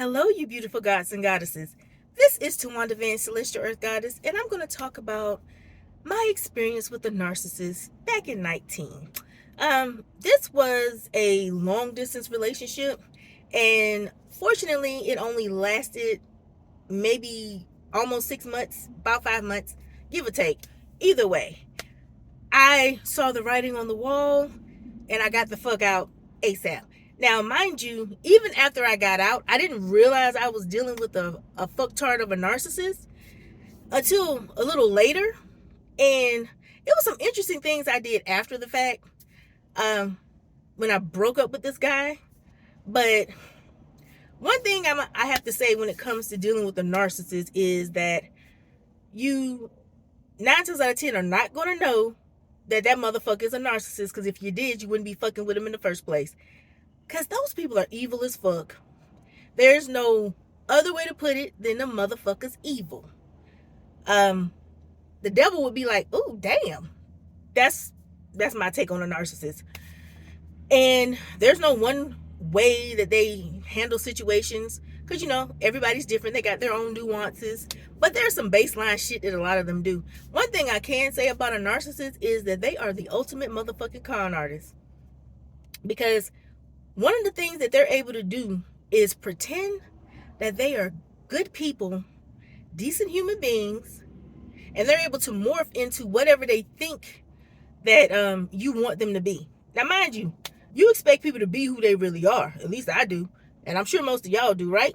Hello, you beautiful gods and goddesses. This is Tawanda Van Celestial Earth Goddess, and I'm going to talk about my experience with a narcissist back in 19. This was a long distance relationship, and fortunately, it only lasted maybe almost 6 months, about 5 months, give or take. Either way, I saw the writing on the wall, and I got the fuck out ASAP. Now, mind you, even after I got out, I didn't realize I was dealing with a fucktard of a narcissist until a little later. And it was some interesting things I did after the fact, um, when I broke up with this guy. But one thing I have to say when it comes to dealing with a narcissist is that you, 9 times out of 10, are not going to know that motherfucker is a narcissist, because if you did, you wouldn't be fucking with him in the first place. Because those people are evil as fuck. There's no other way to put it than the motherfucker's evil. The devil would be like, oh, damn. That's my take on a narcissist. And there's no one way that they handle situations. Because, everybody's different. They got their own nuances. But there's some baseline shit that a lot of them do. One thing I can say about a narcissist is that they are the ultimate motherfucking con artist. Because one of the things that they're able to do is pretend that they are good people, decent human beings, and they're able to morph into whatever they think that you want them to be. Now, mind you, you expect people to be who they really are. At least I do. And I'm sure most of y'all do, right?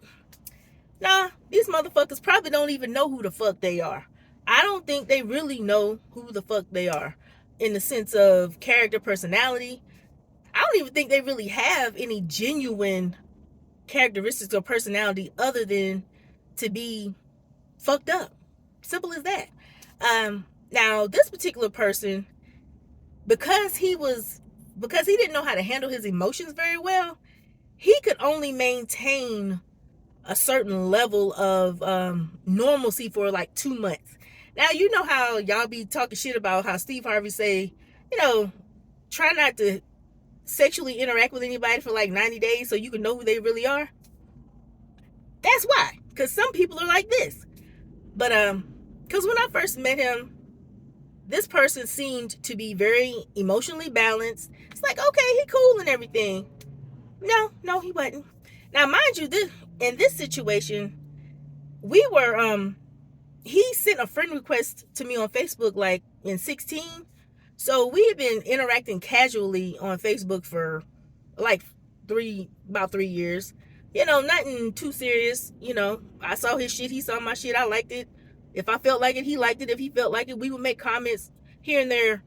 Nah, these motherfuckers probably don't even know who the fuck they are. I don't think they really know who the fuck they are in the sense of character, personality. I don't even think they really have any genuine characteristics or personality other than to be fucked up. Simple as that. Now, this particular person, because he didn't know how to handle his emotions very well, he could only maintain a certain level of normalcy for like 2 months. Now, you know how y'all be talking shit about how Steve Harvey say, try not to sexually interact with anybody for like 90 days so you can know who they really are. That's why. Because some people are like this. But because when I first met him, this person seemed to be very emotionally balanced. It's like, okay, he cool and everything. No, he wasn't. Now, mind you, in this situation, we were he sent a friend request to me on Facebook like in 16. So we had been interacting casually on Facebook for like about 3 years. Nothing too serious. I saw his shit, he saw my shit, I liked it. If I felt like it, he liked it. If he felt like it, we would make comments here and there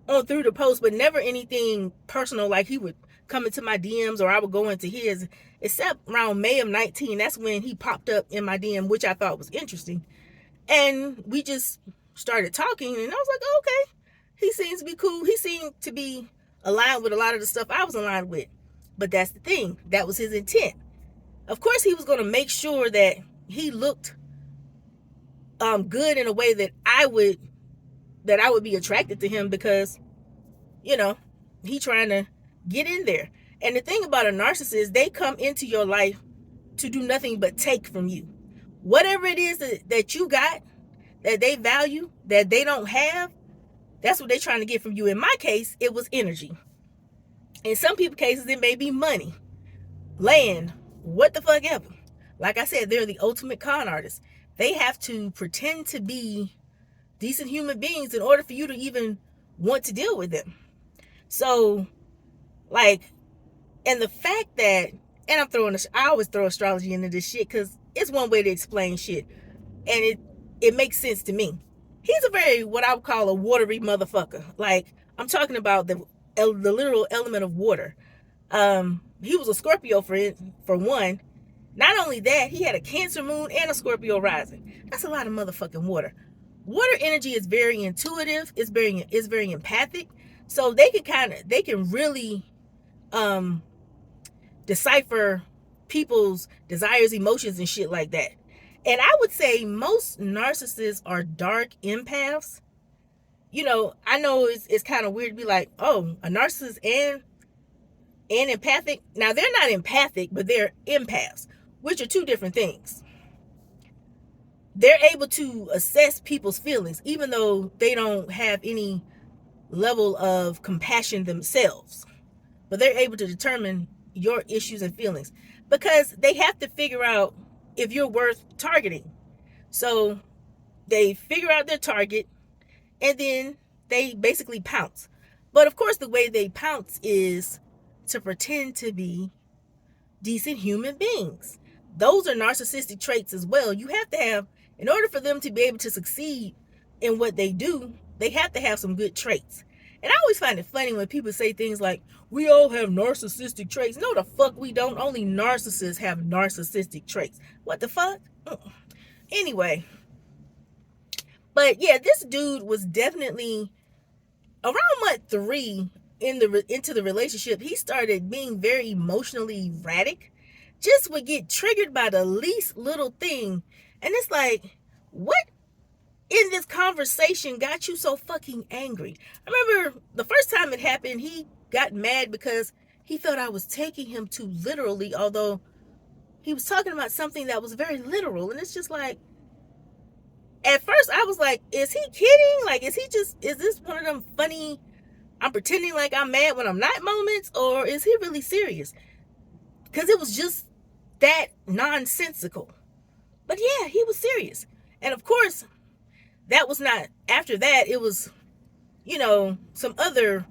on through the post, but never anything personal, like he would come into my DMs or I would go into his, except around May of 19. That's when he popped up in my DM, which I thought was interesting. And we just started talking, and I was like, oh, okay, he seems to be cool. He seemed to be aligned with a lot of the stuff I was aligned with. But that's the thing. That was his intent. Of course, he was going to make sure that he looked good in a way that I would be attracted to him, because, he trying to get in there. And the thing about a narcissist, they come into your life to do nothing but take from you. Whatever it is that you got, that they value, that they don't have, that's what they're trying to get from you. In my case, it was energy. In some people's cases, it may be money, land, what the fuck ever. Like I said, they're the ultimate con artists. They have to pretend to be decent human beings in order for you to even want to deal with them. So, and the fact that, and I always throw astrology into this shit because it's one way to explain shit, and it makes sense to me. He's a very, what I would call, a watery motherfucker. Like, I'm talking about the literal element of water. He was a Scorpio for one. Not only that, he had a Cancer moon and a Scorpio rising. That's a lot of motherfucking water. Water energy is very intuitive. It's very empathic. So they can really decipher people's desires, emotions, and shit like that. And I would say most narcissists are dark empaths. I know it's kind of weird to be like, oh, a narcissist and empathic. Now, they're not empathic, but they're empaths. which are two different things. They're able to assess people's feelings, even though they don't have any level of compassion themselves. But they're able to determine your issues and feelings because they have to figure out if you're worth targeting. So they figure out their target and then they basically pounce. But of course, the way they pounce is to pretend to be decent human beings. Those are narcissistic traits as well. You have to have, in order for them to be able to succeed in what they do, they have to have some good traits. And I always find it funny when people say things like, we all have narcissistic traits. No, the fuck we don't. Only narcissists have narcissistic traits. What the fuck? Anyway. But yeah, this dude was definitely around month 3 into the relationship. He started being very emotionally erratic. Just would get triggered by the least little thing. And it's like, what in this conversation got you so fucking angry? I remember the first time it happened, he got mad because he felt I was taking him too literally, although he was talking about something that was very literal. And it's just like, at first I was like, is he kidding? Like, is this one of them funny, I'm pretending like I'm mad when I'm not moments? Or is he really serious? Because it was just that nonsensical. But yeah, he was serious. And of course, that was not, after that, it was, some other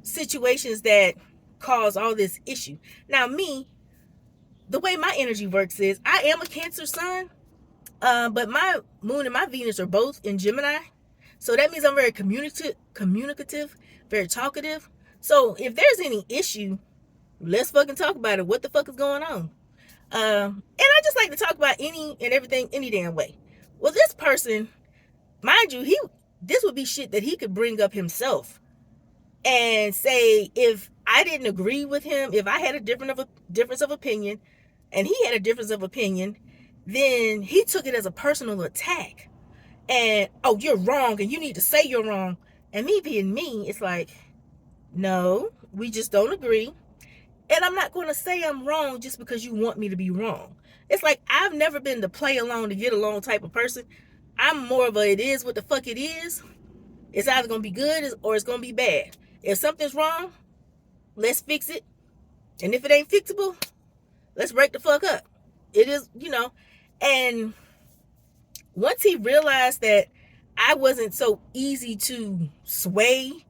situations that caused all this issue. Now me, the way my energy works is, I am a Cancer sun, but my moon and my Venus are both in Gemini. So that means I'm very communicative, very talkative. So if there's any issue, let's fucking talk about it. What the fuck is going on? And I just like to talk about any and everything any damn way. Well, this person, mind you, this would be shit that he could bring up himself and say, if I didn't agree with him, if I had a difference of opinion and he had a difference of opinion, then he took it as a personal attack. And, oh, you're wrong and you need to say you're wrong. And me being me, it's like, no, we just don't agree. And I'm not going to say I'm wrong just because you want me to be wrong. It's like, I've never been the play along to get along type of person. I'm more of a, it is what the fuck it is. It's either going to be good or it's going to be bad. If something's wrong, let's fix it. And if it ain't fixable, let's break the fuck up. It is, and once he realized that I wasn't so easy to sway,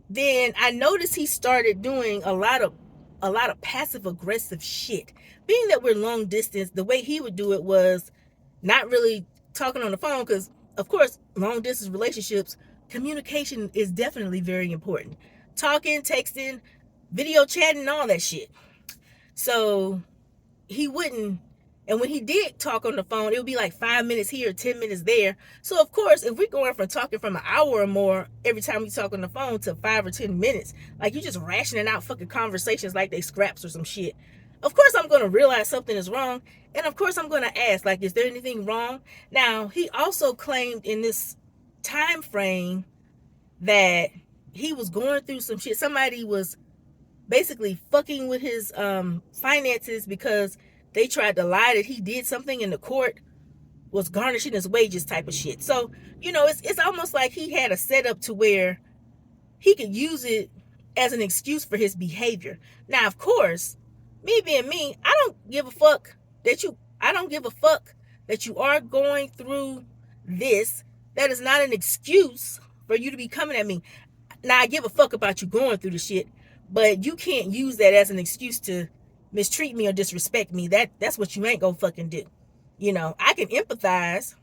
then I noticed he started doing a lot of passive aggressive shit. Being that we're long distance, the way he would do it was not really talking on the phone, because of course long distance relationships, communication is definitely very important. Talking, texting, video chatting, all that shit. So he wouldn't, and when he did talk on the phone, it would be like 5 minutes here, 10 minutes there. So of course, if we're going from talking from an hour or more every time we talk on the phone to 5 or 10 minutes, like you're just rationing out fucking conversations like they scraps or some shit. Of course, I'm going to realize something is wrong. And of course, I'm going to ask, like, is there anything wrong? Now, he also claimed in this time frame that he was going through some shit. Somebody was basically fucking with his finances because they tried to lie that he did something in the court, was garnishing his wages type of shit. So, it's almost like he had a setup to where he could use it as an excuse for his behavior. Now, of course, me being me, I don't give a fuck that you are going through this. That is not an excuse for you to be coming at me. Now, I give a fuck about you going through the shit, but you can't use that as an excuse to mistreat me or disrespect me. That's what you ain't gonna fucking do. I can empathize,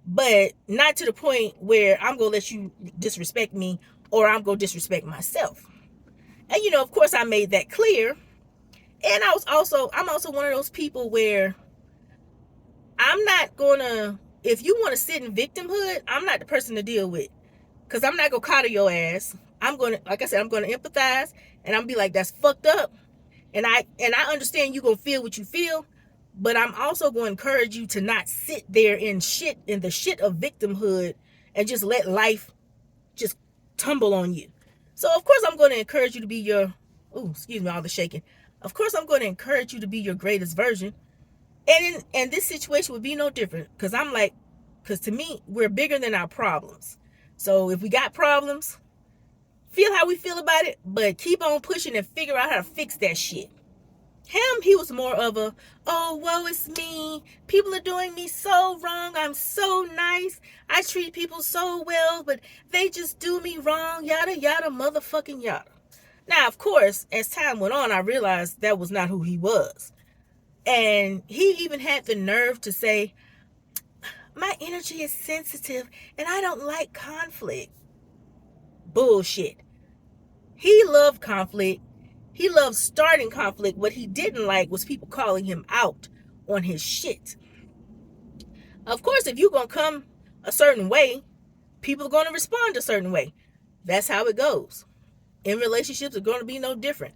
but not to the point where I'm gonna let you disrespect me or I'm gonna disrespect myself. And of course I made that clear. And I'm also one of those people where I'm not gonna, if you want to sit in victimhood, I'm not the person to deal with, because I'm not gonna coddle your ass. I'm gonna, like I said, I'm gonna empathize and I'm be like, that's fucked up. And I understand you gonna feel what you feel, but I'm also going to encourage you to not sit there in the shit of victimhood and just let life just tumble on you. So of course I'm going to encourage you to be your, excuse me, all the shaking. Of course, I'm going to encourage you to be your greatest version. And this situation would be no different, because I'm like, because to me, we're bigger than our problems. So if we got problems, feel how we feel about it, but keep on pushing and figure out how to fix that shit. Him, he was more of a, oh, woe is me. People are doing me so wrong. I'm so nice. I treat people so well, but they just do me wrong. Yada, yada, motherfucking yada. Now, of course, as time went on, I realized that was not who he was. And he even had the nerve to say, my energy is sensitive and I don't like conflict. Bullshit. He loved conflict. He loved starting conflict. What he didn't like was people calling him out on his shit. Of course, if you're going to come a certain way, people are going to respond a certain way. That's how it goes. In relationships, it's going to be no different.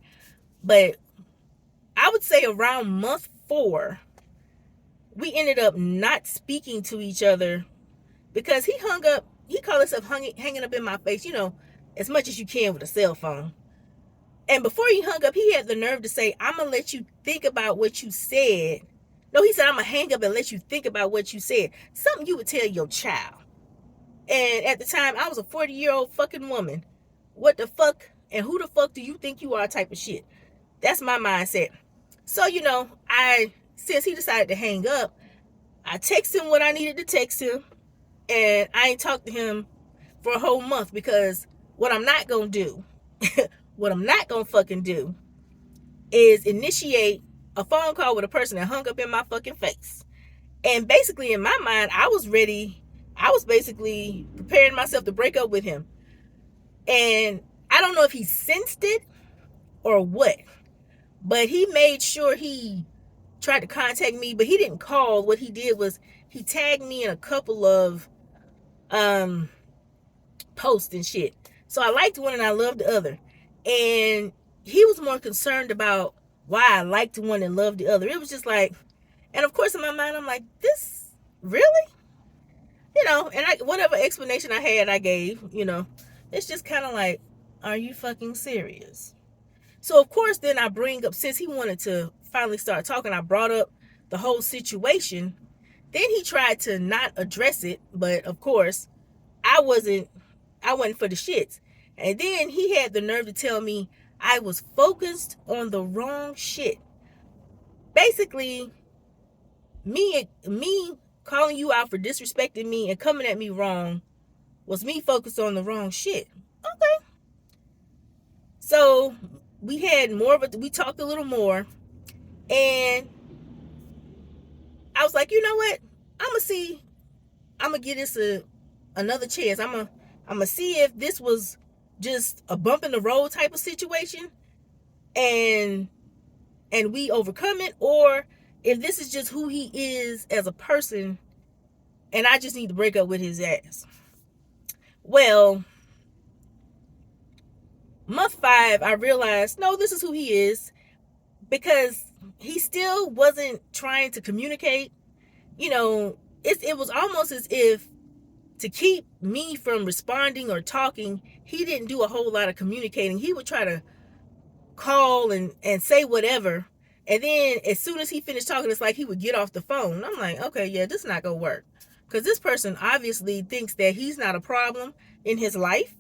But I would say around month 4, we ended up not speaking to each other because he hung up. He called himself hanging up in my face, as much as you can with a cell phone. And before he hung up, he had the nerve to say, I'm going to let you think about what you said. No, he said, I'm going to hang up and let you think about what you said. Something you would tell your child. And at the time, I was a 40-year-old fucking woman. What the fuck and who the fuck do you think you are type of shit. That's my mindset. So, since he decided to hang up, I texted him what I needed to text him. And I ain't talked to him for a whole month, because what I'm not going to do, what I'm not going to fucking do is initiate a phone call with a person that hung up in my fucking face. And basically, in my mind, I was ready. I was basically preparing myself to break up with him. And I don't know if he sensed it or what, but he made sure he tried to contact me, but he didn't call. What he did was he tagged me in a couple of posts and shit. So I liked one and I loved the other. And he was more concerned about why I liked one and loved the other. It was just like, and of course in my mind, I'm like, this really? And whatever explanation I had, I gave, it's just kind of like, are you fucking serious? So of course, then I bring up, since he wanted to finally start talking, I brought up the whole situation. Then he tried to not address it, but of course, I wasn't for the shits. And then he had the nerve to tell me I was focused on the wrong shit. Basically, me calling you out for disrespecting me and coming at me wrong was me focused on the wrong shit. Okay. So we had we talked a little more, and I was like, you know what? I'm gonna give this another chance. I'm gonna see if this was just a bump in the road type of situation and we overcome it, or if this is just who he is as a person and I just need to break up with his ass. Well, month 5, I realized, no, this is who he is, because he still wasn't trying to communicate. It was almost as if, to keep me from responding or talking, he didn't do a whole lot of communicating. He would try to call and say whatever, and then as soon as he finished talking, it's like he would get off the phone. I'm like, okay, yeah, this is not gonna work, because this person obviously thinks that he's not a problem in his life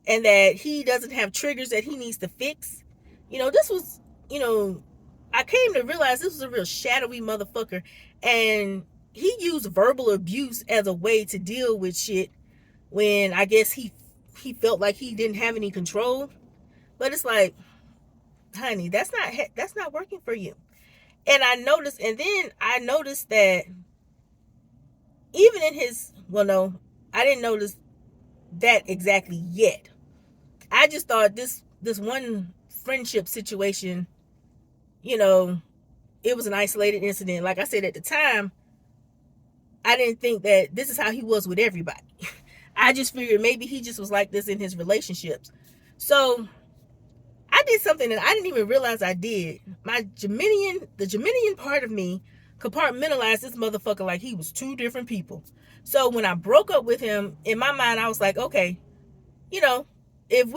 and that he doesn't have triggers that he needs to fix. This was, I came to realize this was a real shadowy motherfucker, and he used verbal abuse as a way to deal with shit when I guess he felt like he didn't have any control. But it's like, honey, that's not working for you. And I noticed that even in his, well, no, I didn't notice that exactly yet. I just thought this one friendship situation, it was an isolated incident. Like I said, at the time, I didn't think that this is how he was with everybody. I just figured maybe he just was like this in his relationships. So I did something that I didn't even realize I did. The Geminian part of me compartmentalized this motherfucker like he was 2 different people. So when I broke up with him, in my mind, I was like, okay, if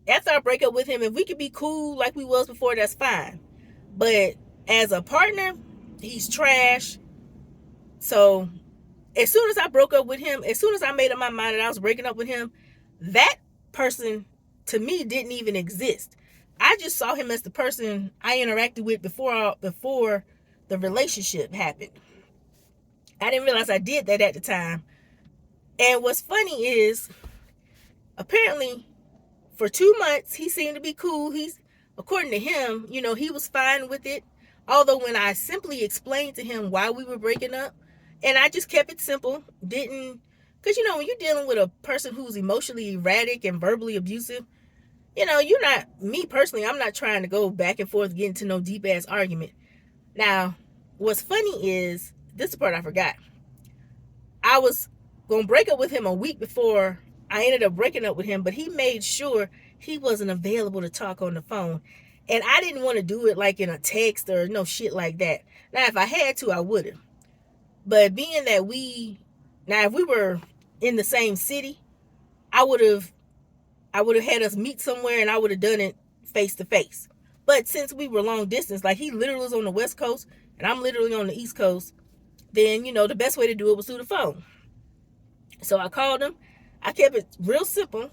after I break up with him, if we could be cool like we was before, that's fine. But as a partner, he's trash. So as soon as I broke up with him, as soon as I made up my mind that I was breaking up with him, that person to me didn't even exist. I just saw him as the person I interacted with before the relationship happened. I didn't realize I did that at the time. And what's funny is, apparently, for 2 months he seemed to be cool. He's, according to him, he was fine with it. Although when I simply explained to him why we were breaking up, and I just kept it simple, didn't, because when you're dealing with a person who's emotionally erratic and verbally abusive, you're not, me personally, I'm not trying to go back and forth, get into no deep ass argument. Now, what's funny is, this is the part I forgot. I was gonna break up with him a week before I ended up breaking up with him, but he made sure he wasn't available to talk on the phone. And I didn't want to do it like in a text or no shit like that. Now, if I had to, I would have. But being that if we were in the same city, I would have had us meet somewhere and I would have done it face to face. But since we were long distance, like he literally was on the West Coast and I'm literally on the East Coast, then the best way to do it was through the phone. So I called him. I kept it real simple,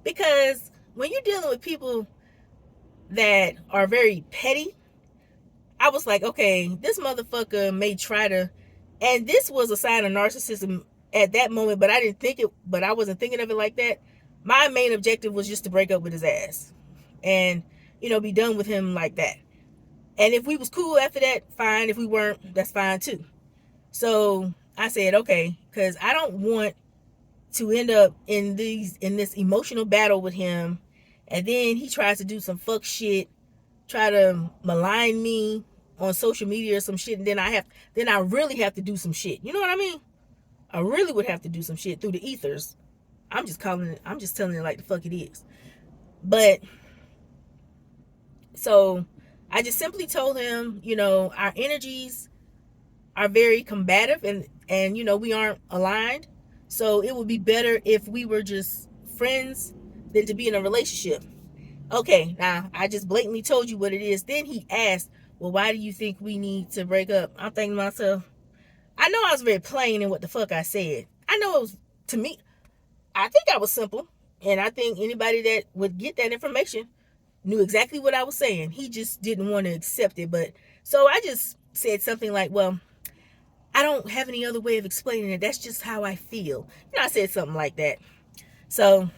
because when you're dealing with people that are very petty, I was like, okay, this motherfucker may try to, and this was a sign of narcissism at that moment, but I wasn't thinking of it like that. My main objective was just to break up with his ass and, be done with him like that. And if we was cool after that, fine. If we weren't, that's fine too. So I said, okay, because I don't want to end up in this emotional battle with him, and then he tries to do some fuck shit, try to malign me on social media or some shit, and then I really have to do some shit. You know what I mean? I really would have to do some shit through the ethers. I'm just telling it like the fuck it is. But so I just simply told him, our energies are very combative, and we aren't aligned. So it would be better if we were just friends than to be in a relationship. Okay, now I just blatantly told you what it is. Then he asked, well, why do you think we need to break up? I'm thinking to myself, I know I was very plain in what the fuck I said. I know it was, to me, I think I was simple. And I think anybody that would get that information knew exactly what I was saying. He just didn't want to accept it. But so I just said something like, well, I don't have any other way of explaining it. That's just how I feel. I said something like that. So,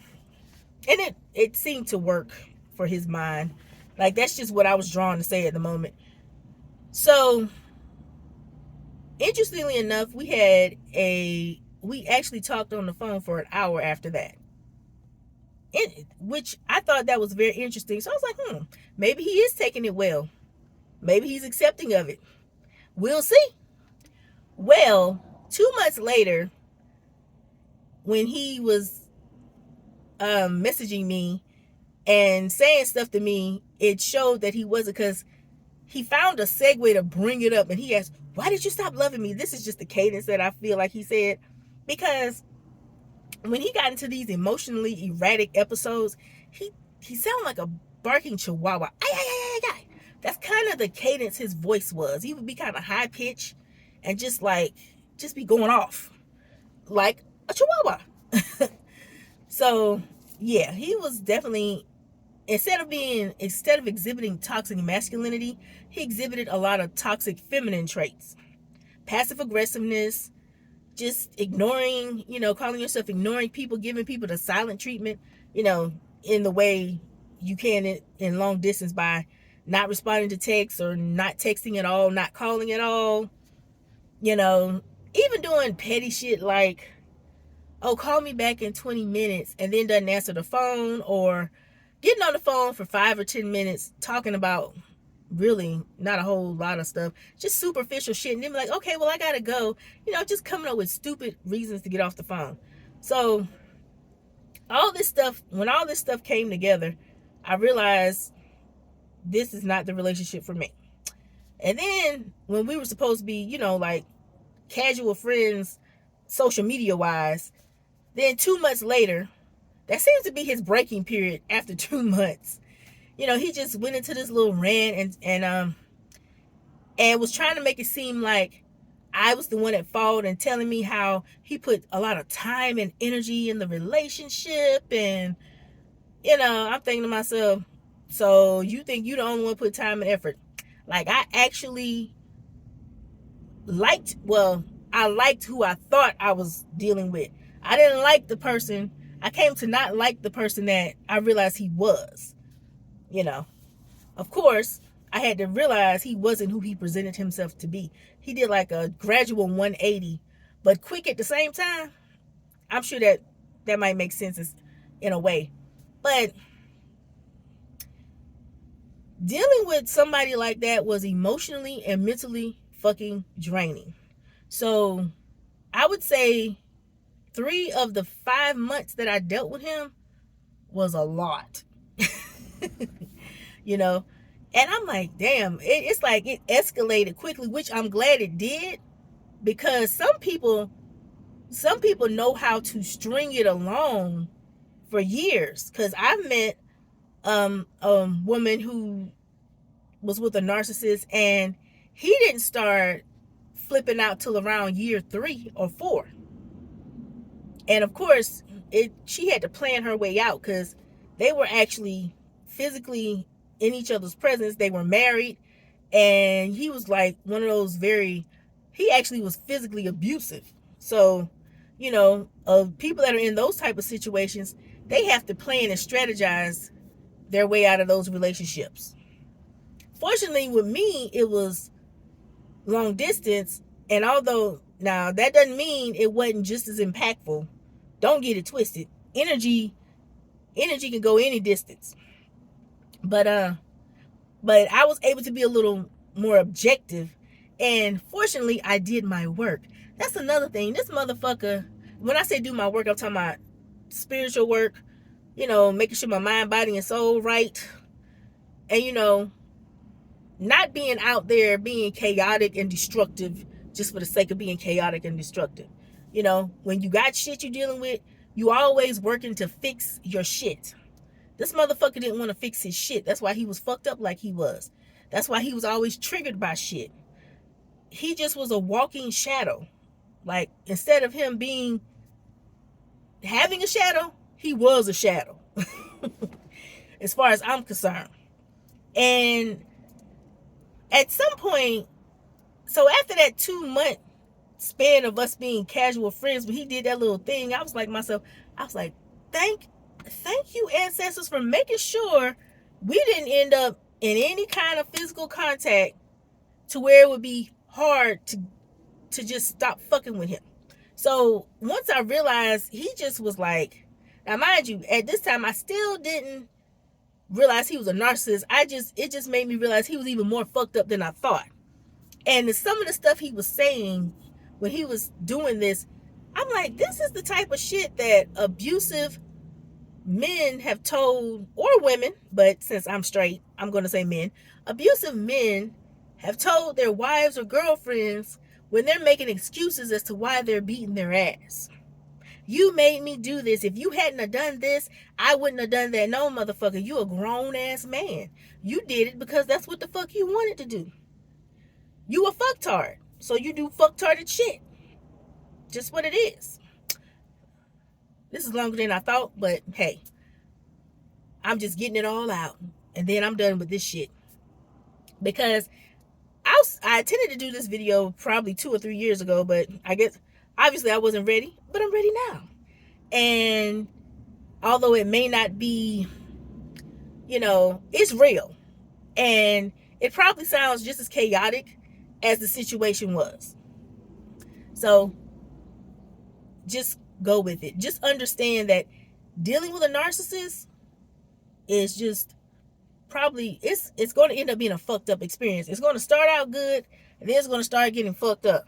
and it seemed to work for his mind. Like, that's just what I was drawn to say at the moment. So, interestingly enough, we actually talked on the phone for an hour after that. Which I thought that was very interesting. So I was like, maybe he is taking it well. Maybe he's accepting of it. We'll see. Well, 2 months later, when he was messaging me and saying stuff to me, it showed that he wasn't, because he found a segue to bring it up, and he asked, why did you stop loving me? This is just the cadence that I feel like he said, because when he got into these emotionally erratic episodes, he sounded like a barking chihuahua. That's kind of the cadence his voice was. He would be kind of high pitched and just be going off like a chihuahua. So yeah, he was definitely, instead of exhibiting toxic masculinity, he exhibited a lot of toxic feminine traits. Passive aggressiveness, just ignoring, calling yourself ignoring people, giving people the silent treatment, in the way you can in long distance, by not responding to texts or not texting at all, not calling at all, even doing petty shit like, oh, call me back in 20 minutes, and then doesn't answer the phone, or getting on the phone for 5 or 10 minutes talking about really not a whole lot of stuff, just superficial shit, and then be like, okay, well, I gotta go, just coming up with stupid reasons to get off the phone. So when all this stuff came together, I realized this is not the relationship for me. And then when we were supposed to be, like casual friends, social media wise, then 2 months later, That seems to be his breaking period after 2 months. He just went into this little rant and was trying to make it seem like I was the one at fault, and telling me how he put a lot of time and energy in the relationship. And I'm thinking to myself, so you think you the only one put time and effort? Like, I actually liked, well, I liked who I thought I was dealing with. I didn't like the person. I came to not like the person that I realized he was. Of course, I had to realize he wasn't who he presented himself to be. He did like a gradual 180, but quick at the same time. I'm sure that might make sense in a way. But dealing with somebody like that was emotionally and mentally fucking draining. So I would say 3 of the 5 months that I dealt with him was a lot. And I'm like, damn, it's like it escalated quickly, which I'm glad it did, because some people know how to string it along for years. Because I've met a woman who was with a narcissist, and he didn't start flipping out till around year 3 or 4. And of course, she had to plan her way out, because they were actually physically in each other's presence. They were married, and he was like one of those he actually was physically abusive. So, people that are in those type of situations, they have to plan and strategize their way out of those relationships. Fortunately, with me, it was long distance. And although, now, that doesn't mean it wasn't just as impactful. Don't get it twisted. Energy can go any distance. But I was able to be a little more objective, and fortunately, I did my work. That's another thing. This motherfucker, when I say do my work, I'm talking about spiritual work, making sure my mind, body, and soul right. And, not being out there being chaotic and destructive just for the sake of being chaotic and destructive. When you got shit you're dealing with, you always working to fix your shit. This motherfucker didn't want to fix his shit. That's why he was fucked up like he was. That's why he was always triggered by shit. He just was a walking shadow. Like, instead of him having a shadow, he was a shadow. As far as I'm concerned. And at some point, so after that 2-month span of us being casual friends, when he did that little thing, I was like, thank you, ancestors, for making sure we didn't end up in any kind of physical contact to where it would be hard to just stop fucking with him. So once I realized he just was like, now mind you, at this time I still didn't realize he was a narcissist. It just made me realize he was even more fucked up than I thought. And some of the stuff he was saying when he was doing this, I'm like, this is the type of shit that abusive men have told, or women, but since I'm straight, I'm going to say men. Abusive men have told their wives or girlfriends when they're making excuses as to why they're beating their ass. You made me do this. If you hadn't have done this, I wouldn't have done that. No, motherfucker, you a grown-ass man. You did it because that's what the fuck you wanted to do. You a fucktard, so you do fucktarded shit. Just what it is. This is longer than I thought, but hey, I'm just getting it all out. And then I'm done with this shit. Because I intended to do this video probably 2 or 3 years ago, but I guess, obviously I wasn't ready, but I'm ready now. And although it may not be, it's real. And it probably sounds just as chaotic as the situation was. So just go with it. Just understand that dealing with a narcissist is just probably, it's going to end up being a fucked up experience. It's going to start out good, and then it's going to start getting fucked up.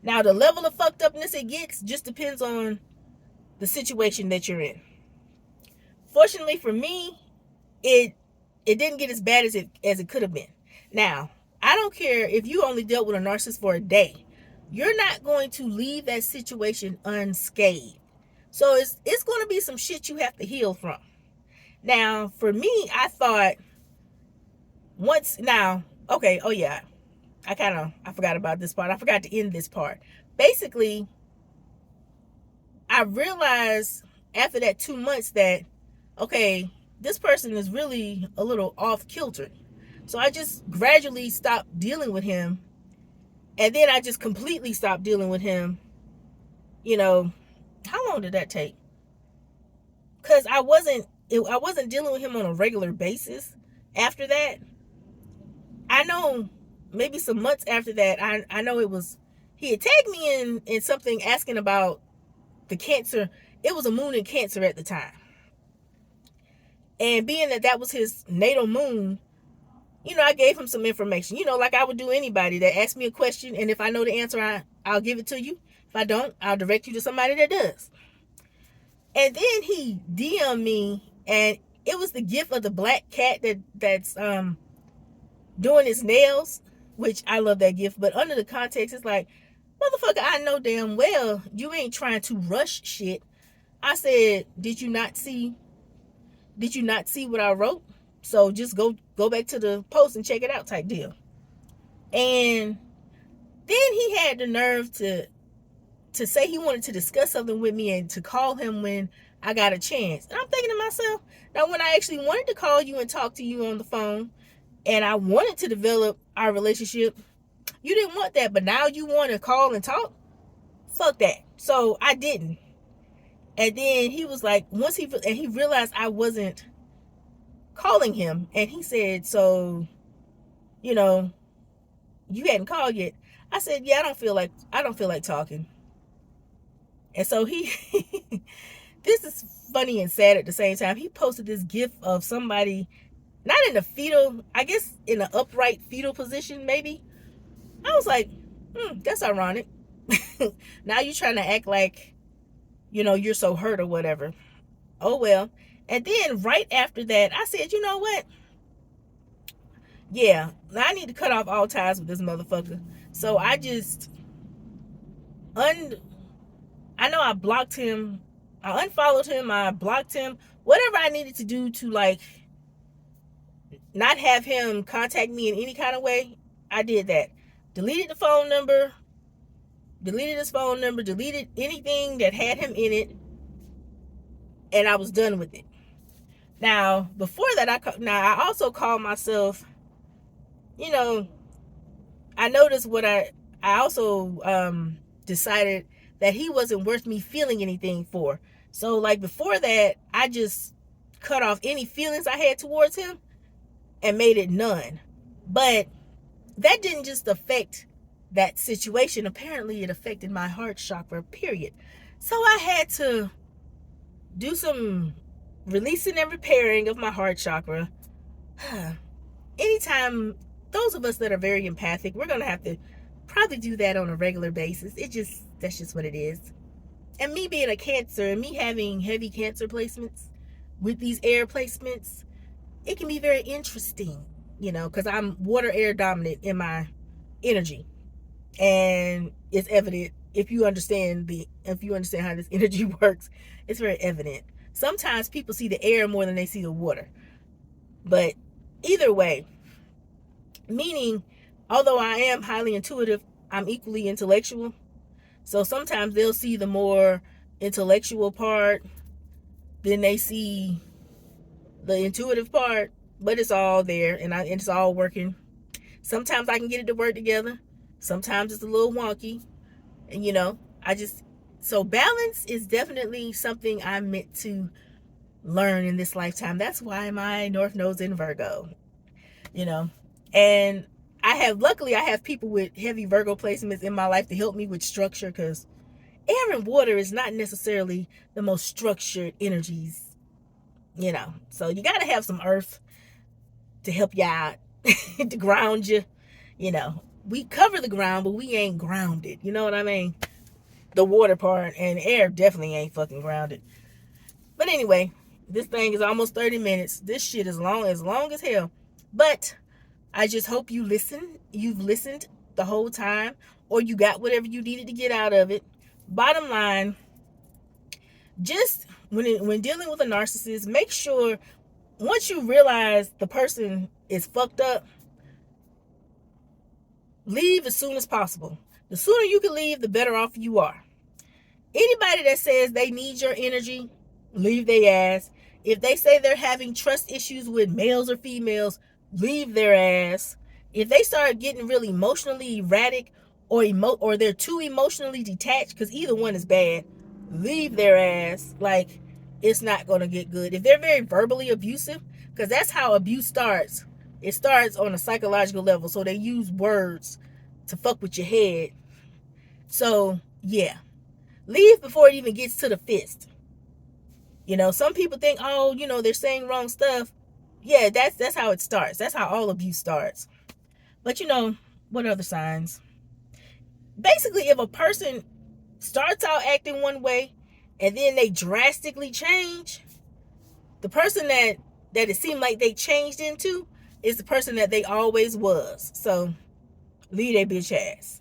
Now, the level of fucked upness it gets just depends on the situation that you're in. Fortunately for me, it didn't get as bad as it could have been. Now, I don't care if you only dealt with a narcissist for a day. You're not going to leave that situation unscathed. So it's going to be some shit you have to heal from. Now, for me, I thought once now, okay, oh yeah, I forgot about this part. I forgot to end this part. Basically, I realized after that 2 months that, okay, this person is really a little off kilter. So I just gradually stopped dealing with him. And then I just completely stopped dealing with him. You know, how long did that take? Because I wasn't dealing with him on a regular basis after that. I know maybe some months after that, I know it was, he had tagged me in something asking about the cancer. It was a moon in Cancer at the time. And being that that was his natal moon, I gave him some information, like I would do anybody that asks me a question. And if I know the answer, I'll give it to you. If I don't, I'll direct you to somebody that does. And then he DM'd me, and it was the gift of the black cat that's doing his nails, which I love that gift. But under the context, it's like, motherfucker, I know damn well you ain't trying to rush shit. I said, did you not see what I wrote? So just go back to the post and check it out type deal. And then he had the nerve to say he wanted to discuss something with me and to call him when I got a chance. And I'm thinking to myself, now when I actually wanted to call you and talk to you on the phone and I wanted to develop our relationship, you didn't want that, but now you want to call and talk? Fuck that. So I didn't. And then he was like, he realized I wasn't calling him, and he said, so, you hadn't called yet. I said, yeah, I don't feel like talking. And so he this is funny and sad at the same time. He posted this gif of somebody not in a fetal, I guess in an upright fetal position, maybe. I was like, that's ironic. Now you're trying to act like, you're so hurt or whatever. Oh well. And then right after that, I said, you know what? Yeah, I need to cut off all ties with this motherfucker. So I just I know I blocked him. I unfollowed him. I blocked him. Whatever I needed to do to like not have him contact me in any kind of way, I did that. Deleted the phone number. Deleted his phone number. Deleted anything that had him in it. And I was done with it. Now, before that, I also called myself, I noticed I also decided that he wasn't worth me feeling anything for. So like before that, I just cut off any feelings I had towards him and made it none. But that didn't just affect that situation. Apparently it affected my heart chakra, period. So I had to do some releasing and repairing of my heart chakra. Anytime, those of us that are very empathic, we're going to have to probably do that on a regular basis. That's just what it is. And me being a Cancer and me having heavy Cancer placements with these air placements, it can be very interesting, because I'm water air dominant in my energy. And it's evident if you understand how this energy works, it's very evident. Sometimes people see the air more than they see the water. But either way, meaning, although I am highly intuitive, I'm equally intellectual. So sometimes they'll see the more intellectual part, then they see the intuitive part, but it's all there and it's all working. Sometimes I can get it to work together. Sometimes it's a little wonky. And so balance is definitely something I'm meant to learn in this lifetime. That's why my North Node's in Virgo, and luckily I have people with heavy Virgo placements in my life to help me with structure, because air and water is not necessarily the most structured energies, so you got to have some earth to help you out, to ground you. We cover the ground, but we ain't grounded. You know what I mean? The water part, and air definitely ain't fucking grounded. But anyway, this thing is almost 30 minutes. This shit is long as hell. But I just hope you've listened the whole time, or you got whatever you needed to get out of it. Bottom line, Just when dealing with a narcissist, make sure once you realize the person is fucked up, leave as soon as possible. The sooner you can leave, the better off you are. Anybody that says they need your energy, leave their ass. If they say they're having trust issues with males or females, leave their ass. If they start getting really emotionally erratic or they're too emotionally detached, because either one is bad, leave their ass. Like, it's not gonna get good. If they're very verbally abusive, because that's how abuse starts. It starts on a psychological level, so they use words to fuck with your head. So yeah, leave before it even gets to the fist. Some people think, oh, they're saying wrong stuff. Yeah, that's how it starts. That's how all abuse starts. But what other signs? Basically, if a person starts out acting one way and then they drastically change, the person that it seemed like they changed into is the person that they always was. So leave that bitch ass.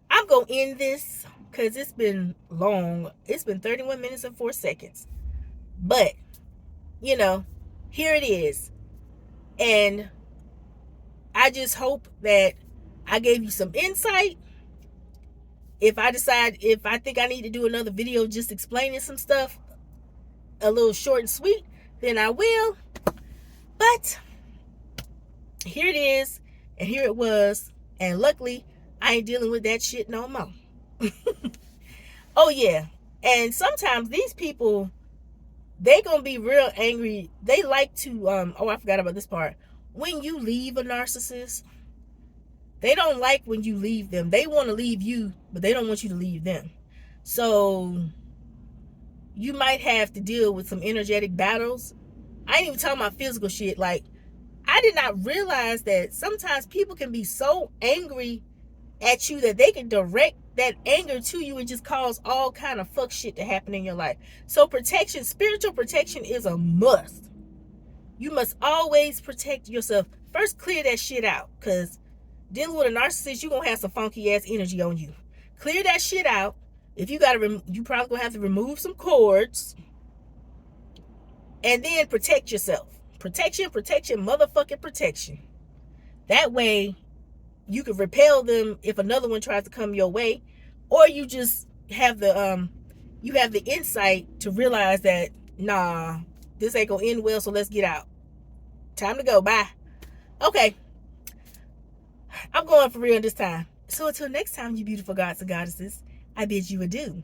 I'm gonna end this because it's been long. It's been 31 minutes and 4 seconds. But, here it is. And I just hope that I gave you some insight. If I think I need to do another video just explaining some stuff, a little short and sweet, then I will. But here it is, and here it was. And luckily, I ain't dealing with that shit no more. Oh, yeah. And sometimes these people, they gonna be real angry. They like to I forgot about this part. When you leave a narcissist, they don't like when you leave them. They want to leave you, but they don't want you to leave them. So you might have to deal with some energetic battles. I ain't even talking about physical shit. Like, I did not realize that sometimes people can be so angry at you that they can direct that anger to you and just cause all kind of fuck shit to happen in your life. So spiritual protection is a must. You must always protect yourself. First, clear that shit out, because dealing with a narcissist, you're gonna have some funky ass energy on you. Clear that shit out. If you you probably gonna have to remove some cords, and then protect yourself. Protection, motherfucking protection. That way you can repel them if another one tries to come your way, or you just have the insight to realize that, nah, this ain't gonna end well, so let's get out. Time to go. Bye. Okay, I'm going for real this time. So until next time, you beautiful gods and goddesses, I bid you adieu.